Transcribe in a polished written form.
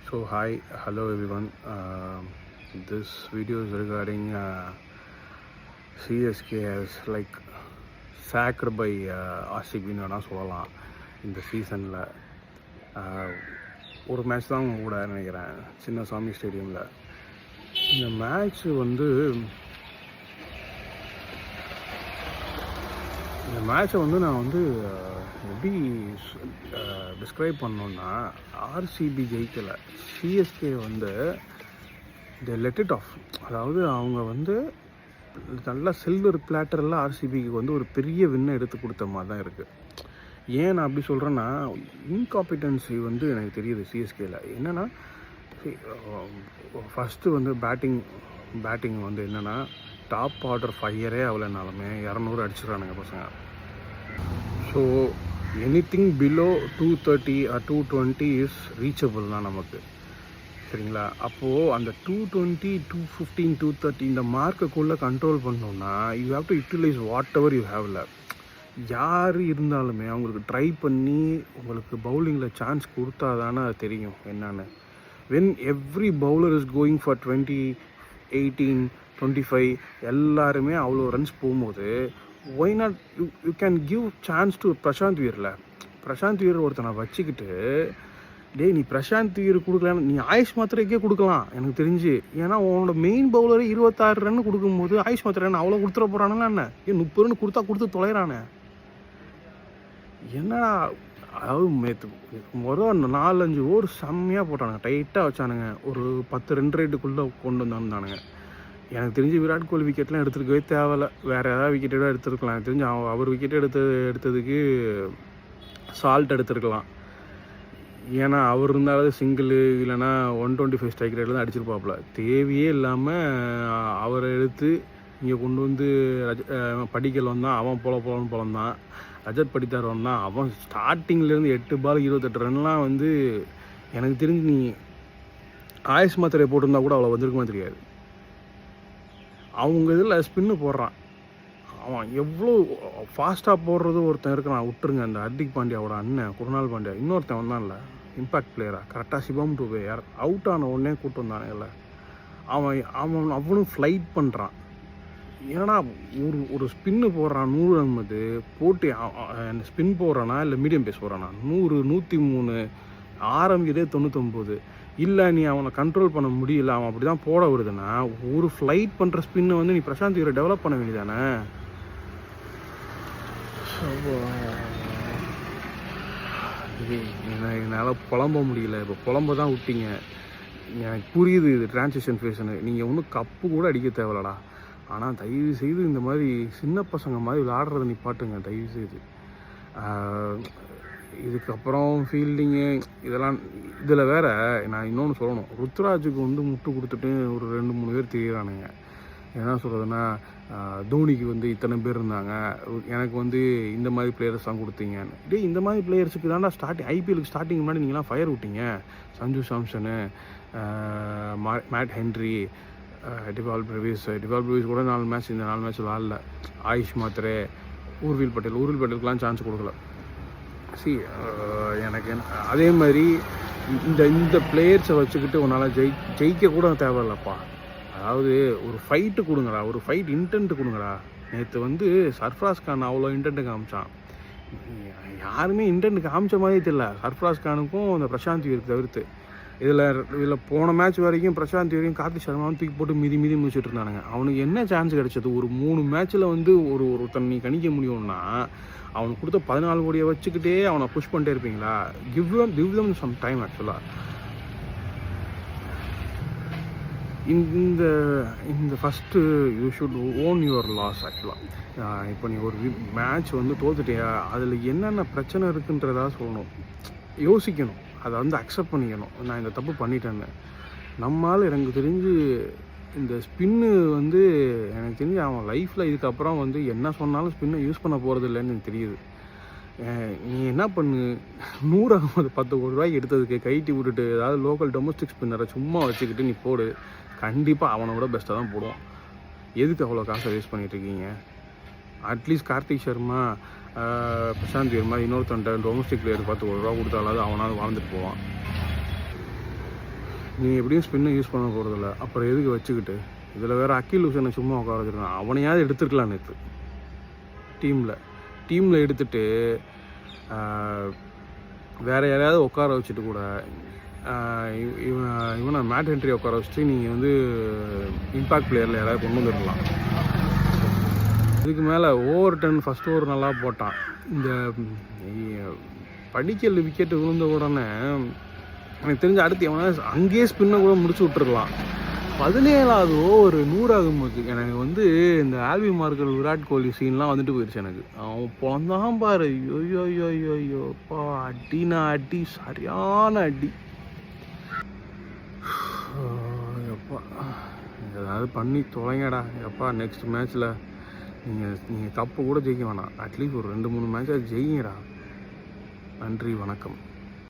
So hi, hello everyone. This video is regarding CSK as like sacked by RCB ன்னு சொல்லலாம். இந்த சீசனில் ஒரு மேட்ச் தான் கூட நினைக்கிறேன், சின்னசாமி ஸ்டேடியமில். இந்த மேட்ச்சு நான் எப்படி டிஸ்கிரைப் பண்ணோன்னா, ஆர்சிபி ஜெயிக்கலை, CSK they let it off. அதாவது அவங்க நல்லா சில்வர் பிளாட்டரில் ஆர்சிபிக்கு ஒரு பெரிய வின்னை எடுத்து கொடுத்த மாதிரி தான் இருக்குது. ஏன் நான் அப்படி சொல்கிறேன்னா, இன்காம்பிட்டன்சி எனக்கு தெரியுது சிஎஸ்கேயில். என்னென்னா, ஃபஸ்ட்டு பேட்டிங் என்னென்னா, டாப் ஆர்டர் ஃபையரே அவ்வளோனாலுமே 200 அடிச்சிடறானுங்க பசங்க. So anything below 230 or 220 is reachable தான் நமக்கு, சரிங்களா? அப்போது அந்த 220, 215, 230 இந்த மார்க்குள்ளே கண்ட்ரோல் பண்ணோன்னா, you have to utilise whatever you ஹேவ்ல. யார் இருந்தாலுமே அவங்களுக்கு ட்ரை பண்ணி உங்களுக்கு பவுலிங்கில் சான்ஸ் கொடுத்தா தானே அது தெரியும் என்னன்னு. When every bowler is going for 20, 18, 25 எல்லாருமே அவ்வளோ ரன்ஸ் போகும்போது, why not you can give chance to Prashant Veer ஒருத்தனை வச்சுக்கிட்டு, நீ பிரசாந்த் வீர் கொடுக்கலான்னு நீ ஆயுஷ் மாத்திரைக்கே கொடுக்கலாம் எனக்கு தெரிஞ்சு. ஏன்னா உன்னோட மெயின் பவுலரு 26 ரன் கொடுக்கும்போது ஆயுஷ் மாத்திரை ரன் அவ்வளோ கொடுத்துட போகிறானுங்களா என்ன? 30 ரன் கொடுத்து தொலைகிறானே என்னடா. அதாவது முதல் 4-5 ஓவர் செம்மையாக போட்டானுங்க, டைட்டாக வச்சானுங்க, ஒரு 10 ரன் ரேட்டுக்குள்ளே கொண்டு வந்தானுங்க. எனக்கு தெரிஞ்சு விராட் கோலி விக்கெட்லாம் எடுத்துருக்கவே தேவையில்லை, வேறு ஏதாவது விக்கெட்டோட எடுத்துருக்கலாம். எனக்கு தெரிஞ்சு அவர் விக்கெட் எடுத்ததுக்கு சால்ட் எடுத்துருக்கலாம். ஏன்னா அவர் இருந்தாலும் சிங்கிள் இல்லைன்னா 125 ஸ்ட்ரைக் ரேட்டில் தான் அடிச்சிருப்பாப்புல. தேவையே இல்லாமல் அவரை எடுத்து இங்கே கொண்டு படிக்கல் வந்தான், அவன் பொழந்தான். ரஜத் படித்தார் வந்தான், அவன் ஸ்டார்டிங்லேருந்து 8 பால் 28 ரன்லாம் எனக்கு தெரிஞ்சு நீ ஆயுஷ் மாத்திரையை போட்டிருந்தா கூட அவ்வளோ வந்திருக்குமா தெரியாது. அவங்க இதில் ஸ்பின்னு போடுறான், அவன் எவ்வளோ ஃபாஸ்ட்டாக போடுறது ஒருத்தன் இருக்கிறான். விட்டுருங்க, அந்த ஹர்திக் பாண்டியாவோட அண்ணன் குருணால் பாண்டியா, இன்னொருத்தன் வந்தான்ல இம்பேக்ட் பிளேயராக, கரெக்டாக சிவம் டூபே யார் அவுட் ஆன உடனே கூப்பிட்டு வந்தானுங்கல்ல, அவனும் ஃப்ளைட் பண்ணுறான். ஏன்னா ஒரு ஸ்பின்னு போடுறான் 100 ரன் போட்டு, ஸ்பின் போடுறானா இல்லை மீடியம் பேஸ் போடுறானா, 100, 103 ஆரம்பிக்கிறதே 99. இல்லை நீ அவனை கண்ட்ரோல் பண்ண முடியல, அவன் அப்படி தான் போட வருதுன்னா, ஒரு ஃப்ளைட் பண்ணுற ஸ்பின்னை நீ பிரசாந்த் வீரை டெவலப் பண்ண வேண்டியதானே. என்னால் புலம்ப முடியல, இப்போ புலம்ப தான் விட்டீங்க. எனக்கு புரியுது இது டிரான்சிஷன் ஃபேஷனு, நீங்கள் ஒன்றும் கப்பு கூட அடிக்க தேவையில்லடா. ஆனால் தயவு செய்து இந்த மாதிரி சின்ன பசங்க மாதிரி விளையாடுறத நிப்பாட்டுங்க தயவு செய்து. இதுக்கப்புறம் ஃபீல்டிங்கு இதெல்லாம், இதில் வேறு நான் இன்னொன்று சொல்லணும். ருத்ராஜுக்கு முட்டு கொடுத்துட்டு ஒரு 2-3 பேர் தெரியுறானுங்க. என்ன சொல்கிறதுன்னா, தோனிக்கு இத்தனை பேர் இருந்தாங்க, எனக்கு இந்த மாதிரி பிளேயர்ஸ் தான் கொடுத்தீங்கன்னு. இந்த மாதிரி பிளேயர்ஸுக்கு தான்டா ஐபிஎலுக்கு ஸ்டார்டிங் முன்னாடி நீங்களாம் ஃபயர் விட்டீங்க. Sanju Samson, Matt Henry, Dewald Brevis கூட 4 மேட்ச் இந்த 4 மேட்ச் விளாடல. ஆயுஷ் மாத்திரே, ஊர்வில் பட்டேலுக்குலாம் சான்ஸ் கொடுக்கல. எனக்கு அதே மாதிரி இந்த பிளேயர்ஸை வச்சுக்கிட்டு உன்னால் ஜெயிக்க கூட தேவையில்லப்பா. அதாவது ஒரு ஃபைட்டு கொடுங்கடா, ஒரு ஃபைட் இன்டென்ட் கொடுங்கடா. நேற்று சர்ஃப்ராஸ் கான் அவ்வளோ இன்டென்ட் காமிச்சான், யாருமே இன்டென்ட் காமிச்ச மாதிரி தெரியல சர்ஃப்ராஸ் கானுக்கும் அந்த பிரசாந்த் வீருக்கு தவிர்த்து. இதில் போன மேட்ச் வரைக்கும் பிரசாந்த் வரைக்கும் கார்த்திக் சர்மாவும் தூக்கி போட்டு மீதி முடிச்சுட்டு இருந்தானுங்க. அவனுக்கு என்ன சான்ஸ் கிடைச்சது? ஒரு 3 மேட்ச்சில் ஒருத்தன் நீ கணிக்க முடியும்னா, அவனுக்கு கொடுத்த 14 கோடியை வச்சுக்கிட்டே அவனை புஷ் பண்ணிட்டே இருப்பீங்களா? Give them some time. ஆக்சுவலாக இந்த first you should own your loss. ஆக்சுவலாக இப்போ நீ ஒரு மேட்ச் தோத்துட்டியா, அதில் என்னென்ன பிரச்சனை இருக்குன்றதா சொல்லணும், யோசிக்கணும், அதை அக்செப்ட் பண்ணிக்கணும். நான் இந்த தப்பு பண்ணிட்டேன்னு. நம்மளால் எனக்கு தெரிஞ்சு இந்த ஸ்பின்னு எனக்கு தெரிஞ்சு அவன் லைஃப்பில் இதுக்கப்புறம் என்ன சொன்னாலும் ஸ்பின்னை யூஸ் பண்ண போகிறது இல்லைன்னு எனக்கு தெரியுது. நீ என்ன பண்ணு, 10 கோடி ரூபாய்க்கு எடுத்ததுக்கு கைட்டி விட்டுட்டு ஏதாவது லோக்கல் டொமஸ்டிக் ஸ்பின்னரை சும்மா வச்சுக்கிட்டு நீ போடு, கண்டிப்பாக அவனை விட பெஸ்ட்டாக தான் போடுவான். எதுக்கு அவ்வளோ காசை வேஸ்ட் பண்ணிகிட்ருக்கீங்க? அட்லீஸ்ட் கார்த்திக் சர்மா, பிரசாந்த் வீர் மாதிரி இன்னொருத்தன் டொமஸ்டிக் பிளேயர் 10 கோடி ரூபா கொடுத்தாலாவது அவனாவது வாழ்ந்துட்டு போவான். நீ எப்படியும் ஸ்பின்னை யூஸ் பண்ண போகிறதில்ல, அப்புறம் எதுக்கு வச்சுக்கிட்டு? இதில் வேறு அக்கீல் ஹுசேனை சும்மா உட்கார வச்சுருக்கான். அவனையாவது எடுத்துருக்கலாம் நேற்று டீமில் எடுத்துகிட்டு வேறு யாரையாவது உட்கார வச்சுட்டு கூட இவனை மேட் ஹென்ட்ரி உட்கார வச்சுட்டு நீங்கள் வந்து இம்பேக்ட் பிளேயரில் யாராவது கொண்டு வந்துருக்கலாம். இதுக்கு மேலே ஓவர் 10 ஃபஸ்ட் ஓவர் நல்லா போட்டான். இந்த படிக்கல் விக்கெட்டு விழுந்த உடனே எனக்கு தெரிஞ்ச அடுத்து எவனா அங்கேயே ஸ்பின்னை கூட முடிச்சு விட்டுருக்கலாம். 17வது ஓவர் 100 ஆகும்போது எனக்கு வந்து இந்த ஆல்வி மார்க்கர் விராட் கோலி சீன்லாம் வந்துட்டு போயிடுச்சு எனக்கு. அவன் பிறந்தான் பாரு, ஐயோப்பா அடினா அடி, சரியான அடி. எப்பா ஏதாவது பண்ணி தொலைங்கடா எப்பா. நெக்ஸ்ட் மேட்ச்சில் நீங்கள் தப்பு கூட ஜெயிக்க வேணாம், அட்லீஸ்ட் ஒரு 2-3 மேட்சாக ஜெயிங்கடா. நன்றி, வணக்கம்.